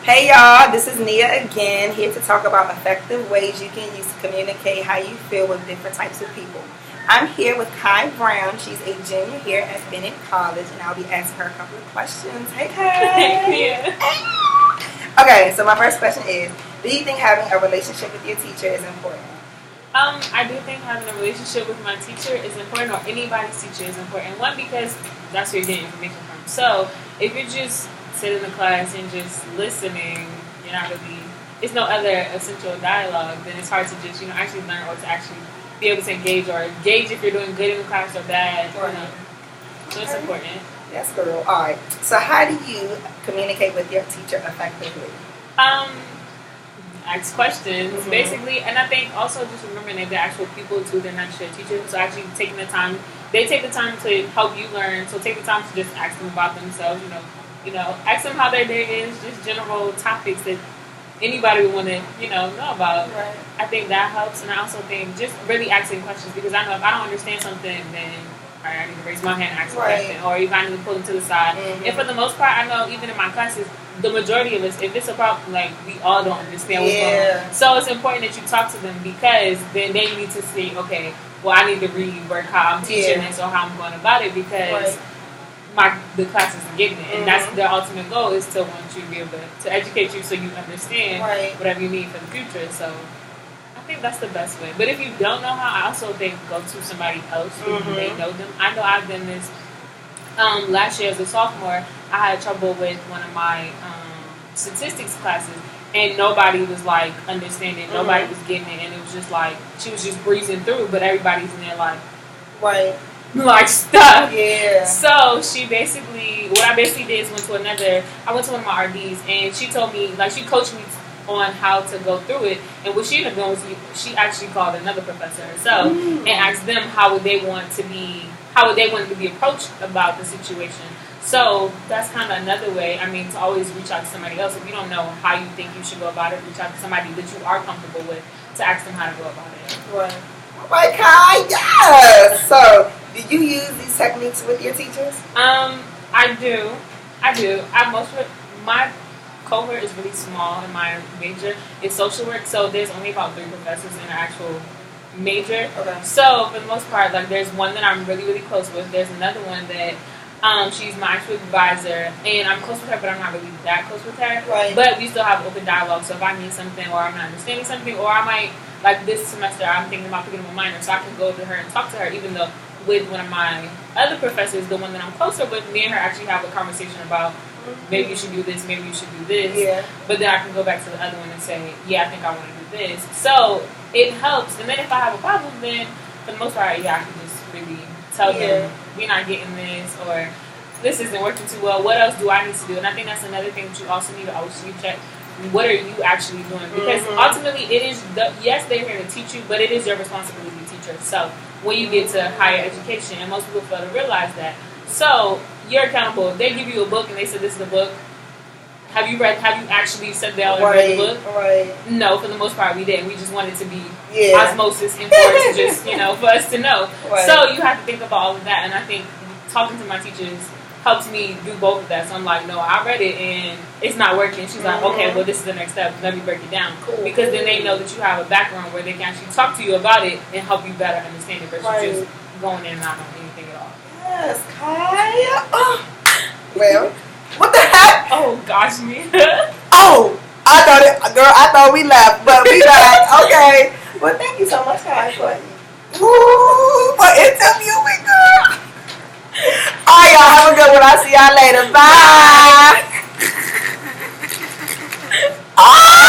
Hey y'all, this is Nia again, here to talk about effective ways you can use to communicate how you feel with different types of people. I'm here with Kai Brown. She's a junior here at Bennett College, and I'll be asking her a couple of questions. Hey Kai! Yeah. Okay, so my first question is, do you think having a relationship with your teacher is important? I do think having a relationship with my teacher is important, or anybody's teacher is important. One, because that's where you're getting information from. So if you just sit in the class and just listening, you're not really, it's no other essential dialogue, then it's hard to just, actually learn, or to actually be able to engage, or gauge if you're doing good in the class or bad. Right. So it's important. Yes, girl. All right. So how do you communicate with your teacher effectively? Ask questions, basically, and I think also just remembering that they're actual people too, they're not just your teachers. So actually taking the time, they take the time to help you learn. So take the time to just ask them about themselves. Ask them how their day is, just general topics that anybody would want to know about. Right. I think that helps, and I also think just really asking questions, because I know if I don't understand something, then I need to raise my hand and ask a question, or if I need to pull them to the side. And for the most part, I know even in my classes, the majority of us, if it's a problem, like, we all don't understand what's going on. So it's important that you talk to them, because then they need to see, okay, well, I need to rework how I'm teaching this, or how I'm going about it, because the class isn't getting it. And that's their ultimate goal, is to want you to be able to educate you so you understand whatever you need for the future. So I think that's the best way. But if you don't know how, I also think go to somebody else who may know them. I know I've done this. Last year as a sophomore, I had trouble with one of my statistics classes, and nobody was like understanding, nobody was getting it, and it was just like she was just breezing through, but everybody's in there like stuck. Yeah. So what I basically did is I went to one of my RDs, and she told me, like, she coached me on how to go through it, and what she ended up doing was she actually called another professor herself and asked them how would they want to be approached about the situation. So that's kind of another way, to always reach out to somebody else. If you don't know how you think you should go about it, reach out to somebody that you are comfortable with to ask them how to go about it. Right. All right, Kai, yes! So, do you use these techniques with your teachers? I do. My cohort is really small in my major. It's social work, so there's only about 3 professors in our actual major. Okay. So for the most part, like, there's one that I'm really, really close with. There's another one that she's my actual advisor, and I'm close with her, but I'm not really that close with her. Right. But we still have open dialogue. So if I need something, or I'm not understanding something, or I might, like this semester, I'm thinking about picking up a minor, so I can go to her and talk to her, even though with one of my other professors, the one that I'm closer with, me and her actually have a conversation about maybe you should do this, maybe you should do this. Yeah. But then I can go back to the other one and say, yeah, I think I want to do this. So it helps. And then if I have a problem, then for the most part, I can just really tell them, we're not getting this, or this isn't working too well. What else do I need to do? And I think that's another thing that you also need to always check. What are you actually doing? Because ultimately, it is yes, they're here to teach you, but it is your responsibility to teach yourself when you get to higher education. And most people fail to realize that. So you're accountable. If they give you a book and they said this is the book, have you actually sat down and read the book? Right. No, for the most part we didn't. We just wanted to be osmosis and for it to just, for us to know. Right. So you have to think about all of that. And I think talking to my teachers helps me do both of that. So I'm like, no, I read it and it's not working. She's like, okay, well, this is the next step. Let me break it down. Cool. Because then they know that you have a background where they can actually talk to you about it and help you better understand it versus just going in and not knowing anything at all. Yes, Kai. Oh. Well, what the heck? Oh, gosh, me. Oh, I thought we left, but we back. Okay. Well, thank you so much, Kai, for interviewing, girl. Alright, y'all, have a good one. I'll see y'all later. Bye.